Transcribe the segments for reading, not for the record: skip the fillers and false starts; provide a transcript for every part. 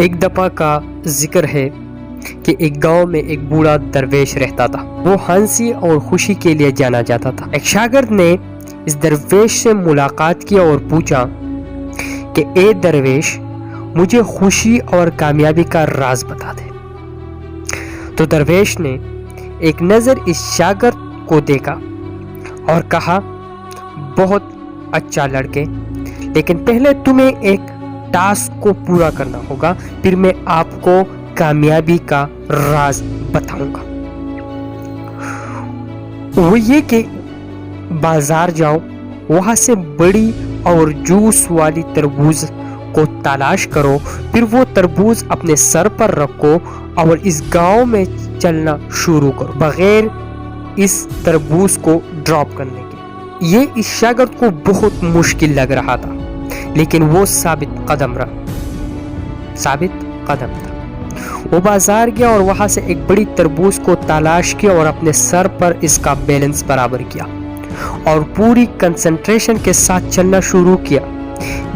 ایک دفعہ کا ذکر ہے کہ ایک گاؤں میں ایک بوڑھا درویش رہتا تھا۔ وہ ہنسی اور خوشی کے لیے جانا جاتا تھا۔ ایک شاگرد نے اس درویش سے ملاقات کیا اور پوچھا کہ اے درویش، مجھے خوشی اور کامیابی کا راز بتا دے۔ تو درویش نے ایک نظر اس شاگرد کو دیکھا اور کہا، بہت اچھا لڑکے، لیکن پہلے تمہیں ایک ٹاسک کو پورا کرنا ہوگا، پھر میں آپ کو کامیابی کا راز بتاؤں گا۔ وہ یہ کہ بازار جاؤ، وہاں سے بڑی اور جوس والی تربوز کو تلاش کرو، پھر وہ تربوز اپنے سر پر رکھو اور اس گاؤں میں چلنا شروع کرو بغیر اس تربوز کو ڈراپ کرنے کے۔ یہ اس شاگرد کو بہت مشکل لگ رہا تھا، لیکن وہ ثابت قدم تھا۔ وہ بازار گیا اور وہاں سے ایک بڑی تربوز کو تلاش کیا اور اپنے سر پر اس کا بیلنس برابر کیا اور پوری کنسنٹریشن کے ساتھ چلنا شروع کیا۔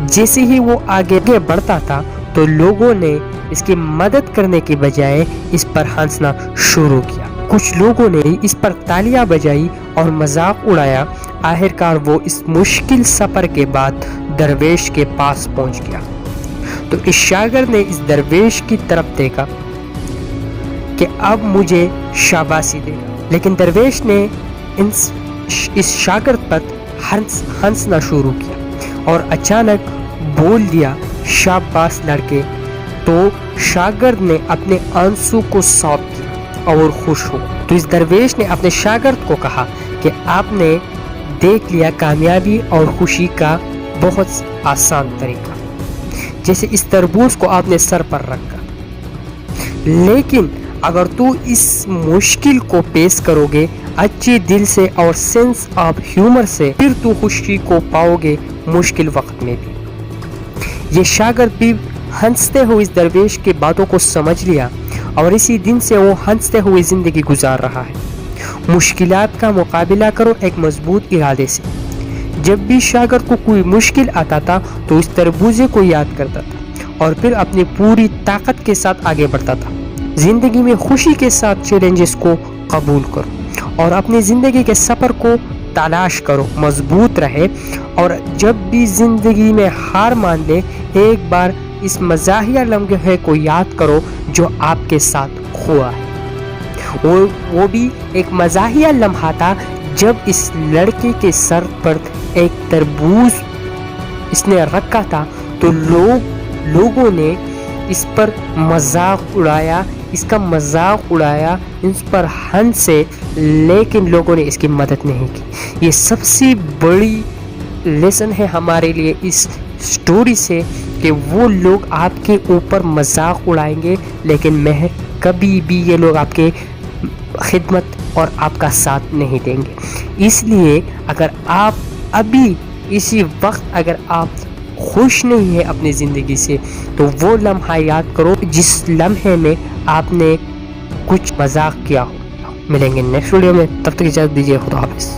جیسے ہی وہ آگے بڑھتا تھا تو لوگوں نے اس کی مدد کرنے کے بجائے اس پر ہنسنا شروع کیا۔ کچھ لوگوں نے اس پر تالیاں بجائی اور مذاق اڑایا۔ آخرکار وہ اس مشکل سفر کے بعد درویش کے پاس پہنچ گیا۔ تو اس شاگرد نے اس درویش کی طرف دیکھا کہ اب مجھے شاباشی دے گا، لیکن درویش نے اس شاگرد پر ہنسنا شروع کیا اور اچانک بول دیا، شاباش لڑکے۔ تو شاگرد نے اپنے آنسو کو صاف کیا اور خوش ہوا۔ تو اس درویش نے اپنے شاگرد کو کہا کہ آپ نے دیکھ لیا کامیابی اور خوشی کا بہت آسان طریقہ، جیسے اس تربوز کو آپ نے سر پر رکھا، لیکن اگر تو اس مشکل کو پیش کرو گے اچھے دل سے اور سینس آف ہیومر سے، پھر تو خوشی کو پاؤ گے مشکل وقت میں بھی۔ یہ شاگرد بھی ہنستے ہوئے اس درویش کی باتوں کو سمجھ لیا اور اسی دن سے وہ ہنستے ہوئے زندگی گزار رہا ہے۔ مشکلات کا مقابلہ کرو ایک مضبوط ارادے سے۔ جب بھی شاگرد کو کوئی مشکل آتا تھا تو اس تربوزے کو یاد کرتا تھا اور پھر اپنی پوری طاقت کے ساتھ آگے بڑھتا تھا۔ زندگی میں خوشی کے ساتھ چیلنجز کو قبول کرو اور اپنی زندگی کے سفر کو تلاش کرو، مضبوط رہے، اور جب بھی زندگی میں ہار مان لے ایک بار اس مزاحیہ لمحے کو یاد کرو جو آپ کے ساتھ ہوا ہے۔ وہ بھی ایک مزاحیہ لمحہ تھا جب اس لڑکے کے سر پر ایک تربوز اس نے رکھا تھا تو لوگوں نے اس پر مذاق اڑایا، اس پر ہنسے، لیکن لوگوں نے اس کی مدد نہیں کی۔ یہ سب سے بڑی لیسن ہے ہمارے لیے اس سٹوری سے کہ وہ لوگ آپ کے اوپر مذاق اڑائیں گے، لیکن کبھی بھی یہ لوگ آپ کے خدمت اور آپ کا ساتھ نہیں دیں گے۔ اس لیے اگر آپ ابھی اسی وقت اگر آپ خوش نہیں ہیں اپنی زندگی سے تو وہ لمحہ یاد کرو جس لمحے میں آپ نے کچھ مذاق کیا ہو۔ ملیں گے نیکسٹ ویڈیو میں، تب تک اجازت دیجیے، خدا حافظ۔